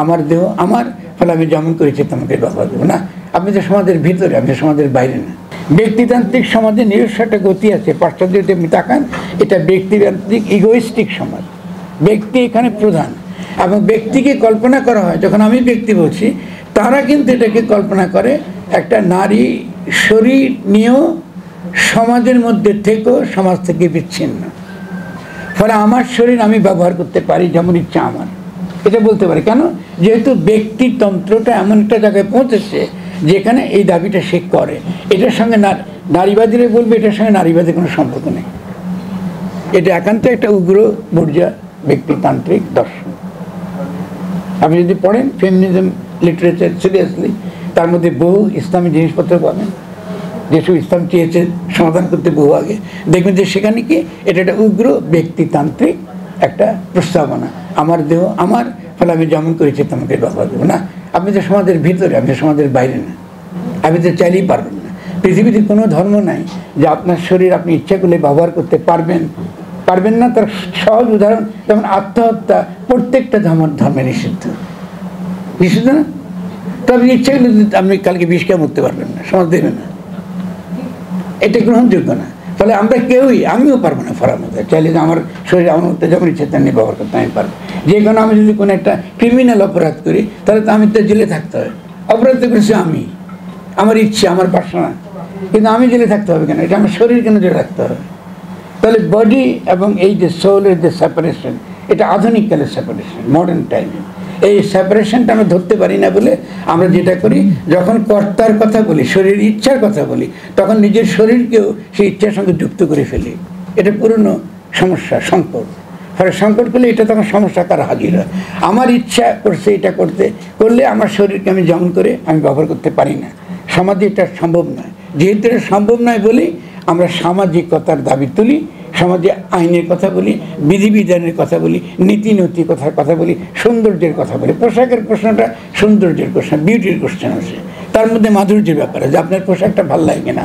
আমার দেহ আমার, ফলে আমি যেমন করেছি তোমাকে ব্যবহার দেবো না। আপনি তো সমাজের ভিতরে, আপনি সমাজের বাইরে না। ব্যক্তিতান্ত্রিক সমাজে নিজস্ব একটা গতি আছে। পাশ্চাত্য যদি আপনি তাকান, এটা ব্যক্তিতান্ত্রিক ইগোইস্টিক সমাজ। ব্যক্তি এখানে প্রধান, এবং ব্যক্তিকে কল্পনা করা হয়। যখন আমি ব্যক্তি বলছি, তারা কিন্তু এটাকে কল্পনা করে একটা নারী শরীর নিয়েও সমাজের মধ্যে থেকেও সমাজ থেকে বিচ্ছিন্ন। ফলে আমার শরীর আমি ব্যবহার করতে পারি যেমন ইচ্ছা আমার, এটা বলতে পারে। কেন? যেহেতু ব্যক্তিতন্ত্রটা এমন একটা জায়গায় পৌঁছেছে যেখানে এই দাবিটা সে করে। এটার সঙ্গে নারীবাদীরা বলবে এটার সঙ্গে নারীবাদীর কোনো সম্পর্ক নেই। এটা একান্ত একটা উগ্র বর্জা ব্যক্তিতান্ত্রিক দর্শন। আপনি যদি পড়েন ফেমিনিজম লিটারেচার সিরিয়াসলি, তার মধ্যে বহু ইসলামী জিনিসপত্র পাবেন, যেসব ইসলাম চেয়েছে সমাধান করতে বহু আগে। দেখবেন যে সেখানে কি এটা একটা উগ্র ব্যক্তিতান্ত্রিক একটা প্রস্তাবনা। আমার দেহ আমার, ফলে আমি যেমন করেছি তোমাকে ব্যবহার দেবো না। আপনি তো সমাজের ভিতরে, আপনি সমাজের বাইরে না। আপনি তো চাইলেই পারবেন না। পৃথিবীতে কোনো ধর্ম নাই যে আপনার শরীর আপনি ইচ্ছা করলে ব্যবহার করতে পারবেন না। তার সহজ উদাহরণ যেমন আত্মহত্যা, প্রত্যেকটা ধর্মে নিষিদ্ধ না। তবে ইচ্ছা করলে আপনি কালকে বিষকে মরতে পারবেন না, সমাজ দেবে না, এটা গ্রহণযোগ্য না। ফলে আমরা কেউই, আমিও পারবো না ফরার মধ্যে চাইলে যে আমার শরীর আমার মধ্যে যখন ইচ্ছে তেমনি ব্যবহার করতে আমি পারবো। যে কোনো আমি যদি কোনো একটা ক্রিমিনাল অপরাধ করি, তাহলে তো আমি তো জেলে থাকতে হবে। অপরাধ তো করেছি আমি, আমার ইচ্ছে, আমার বাসনা, কিন্তু আমি জেলে থাকতে হবে কেন? এটা আমার শরীর কেন জেলে রাখতে হবে? তাহলে বডি এবং এই যে সোলের যে সেপারেশন, এটা আধুনিক কালের সেপারেশন, মডার্ন টাইমে। এই সেপারেশনটা আমরা ধরতে পারি না বলে আমরা যেটা করি, যখন কর্তার কথা বলি, শরীর ইচ্ছার কথা বলি, তখন নিজের শরীরকেও সেই ইচ্ছার সঙ্গে যুক্ত করে ফেলি। এটা পুরনো সমস্যা, সংকট। ফলে সংকট করলে এটা তখন সমস্যা কার হাজির হয়। আমার ইচ্ছা করছে এটা করলে আমার শরীরকে আমি যেমন করে আমি ব্যবহার করতে পারি না। সমাজে এটা সম্ভব নয়। যেহেতু এটা সম্ভব নয় বলেই আমরা সামাজিকতার দাবি তুলি, সমাজে আইনের কথা বলি, বিধিবিধানের কথা বলি, নীতি নৈতিক কথা বলি, সৌন্দর্যের কথা বলি। পোশাকের প্রশ্নটা সৌন্দর্যের প্রশ্ন, বিউটির কোশ্চেন আছে। তার মধ্যে মাধুর্যের ব্যাপার আছে। আপনার পোশাকটা ভালো লাগে কিনা,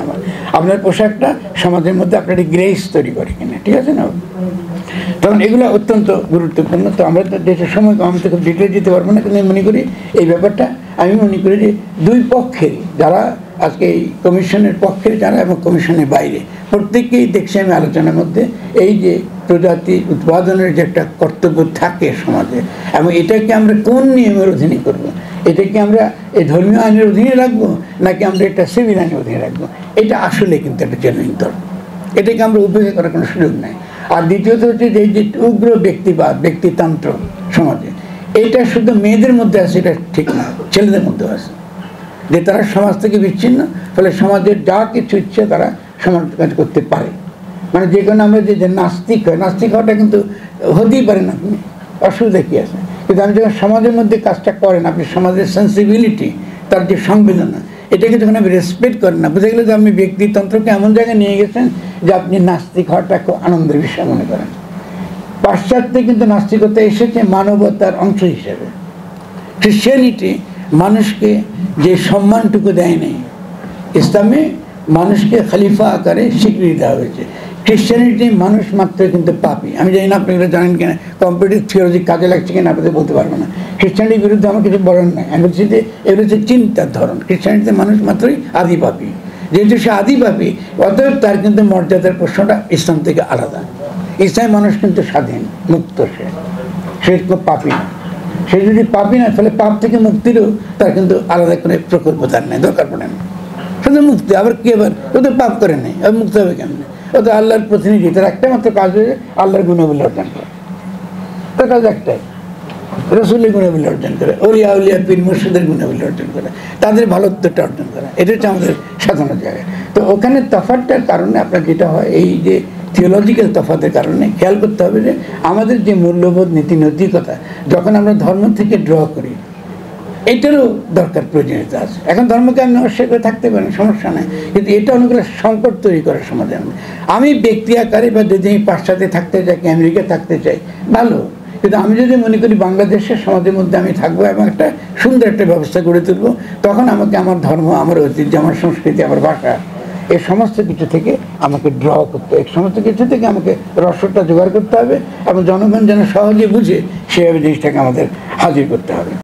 আপনার পোশাকটা সমাজের মধ্যে আপনার গ্রেস তৈরি করে কিনা, ঠিক আছে না? তখন এগুলো অত্যন্ত গুরুত্বপূর্ণ। তো আমরা তো দেশের সময় আমি তো খুব ডিটেল যেতে পারবো না, কিন্তু আমি মনে করি এই ব্যাপারটা, আমি মনে করি যে দুই পক্ষের যারা আজকে এই কমিশনের পক্ষের যারা এবং কমিশনের বাইরে, প্রত্যেককেই দেখছি আমি আলোচনার মধ্যে এই যে প্রজাতি উৎপাদনের যে একটা কর্তব্য থাকে সমাজে, এবং এটাকে আমরা কোন নিয়মের অধীনে করব, এটাকে আমরা এই ধর্মীয় আইনের অধীনে রাখবো নাকি আমরা একটা সিভিল আইনের অধীনে রাখবো, এটা আসলে কিন্তু একটা জেনুইন তর্ক। এটাকে আমরা উপেক্ষা করার কোনো সুযোগ নাই। আর দ্বিতীয়ত হচ্ছে যে এই যে উগ্র ব্যক্তিবাদ, ব্যক্তিতন্ত্র সমাজে, এটা শুধু মেয়েদের মধ্যে আছে এটা ঠিক না, ছেলেদের মধ্যেও আছে, যে তারা সমাজ থেকে বিচ্ছিন্ন। ফলে সমাজের যা কিছু ইচ্ছে তারা সমাজ কাজ করতে পারে। মানে যে কোনো আমরা যে নাস্তিক হয়, নাস্তিক হওয়াটা কিন্তু হতেই পারে না, অসুবিধা কী আছে? কিন্তু আমি যখন সমাজের মধ্যে কাজটা করেন, আপনি সমাজের সেন্সিবিলিটি, তার যে সংবেদনা, এটাকে যখন আপনি রেসপেক্ট করেন না, বুঝে গেলে যে আপনি ব্যক্তিতন্ত্রকে এমন জায়গায় নিয়ে গেছেন যে আপনি নাস্তিক হওয়াটা খুব আনন্দের বিষয় মনে করেন। পাশ্চাত্যে কিন্তু নাস্তিকতা এসেছে মানবতার অংশ হিসেবে। খ্রিশ্চানিটি মানুষকে যে সম্মানটুকু দেয় নেই, ইসলামে মানুষকে খলিফা আকারে স্বীকৃতি দেওয়া হয়েছে। খ্রিশ্চানিটি মানুষ মাত্র কিন্তু পাপী। আমি জানি না আপনারা জানেন কিনা, কম্পিউটার থিওলজি কাজে লাগছে কিনা আপনাদের বলতে পারবো না। খ্রিশ্চানিটির বিরুদ্ধে আমার কিছু বলার নাই। আমি বলছি যে এগুলো হচ্ছে চিন্তার ধরন। খ্রিশ্চানিটিতে মানুষ মাত্রই আদি পাপী। যেহেতু সে আদি পাপী, অতএব তার কিন্তু মর্যাদার প্রশ্নটা ইসলাম থেকে আলাদা। ইসলামে মানুষ কিন্তু স্বাধীন, মুক্ত, সে খুব পাপী না। সে যদি পাপী না, তাহলে পাপ থেকে মুক্তিরও তার কিন্তু আলাদা করে প্রকল্প তার নেই, দরকার পড়ে না। শুধু মুক্তি। আবার কি, এবার ও তো পাপ করে নেই, আর মুক্তি হবে কেমন? ও তো আল্লাহর প্রতিনিধি, তার একটা মাত্র কাজ হয়েছে আল্লাহর গুণাবলী অর্জন করে। তার কাজ একটাই, রসুলের গুণাবলী অর্জন করে, ওলিয়া উলিয়া পীর মুর্শিদের গুণাবলী অর্জন করে, তাদের ভালোত্বটা অর্জন করা। এটা হচ্ছে আমাদের সাধারণ জায়গায়। তো ওখানে তফাৎটার কারণে আপনার যেটা হয়, এই যে থিওলজিক্যাল তফাতের কারণে খেয়াল করতে হবে যে আমাদের যে মূল্যবোধ, নীতি নৈতিকতা, যখন আমরা ধর্ম থেকে ড্র করি, এটারও দরকার, প্রয়োজনীয়তা আছে। এখন ধর্মকে আমি অস্বীকার করে থাকতে পারেন, সমস্যা নেই, কিন্তু এটা অনেকগুলো সংকট তৈরি করার সমাধান। আমি ব্যক্তি আকারে বা যদি আমি পাশ্চাত্যে থাকতে চাই, আমেরিকা থাকতে চাই, ভালো, কিন্তু আমি যদি মনে করি বাংলাদেশের সমাজের মধ্যে আমি থাকবো এবং একটা সুন্দর একটা ব্যবস্থা গড়ে তুলবো, তখন আমাকে আমার ধর্ম, আমার ঐতিহ্য, আমার সংস্কৃতি, আমার ভাষা, এই সমস্ত কিছু থেকে আমাকে ড্র করতে, এই সমস্ত কিছু থেকে আমাকে রসটা জোগাড় করতে হবে এবং জনগণ যেন সহজে বুঝে সেভাবে জিনিসটাকে আমাদের হাজির করতে হবে।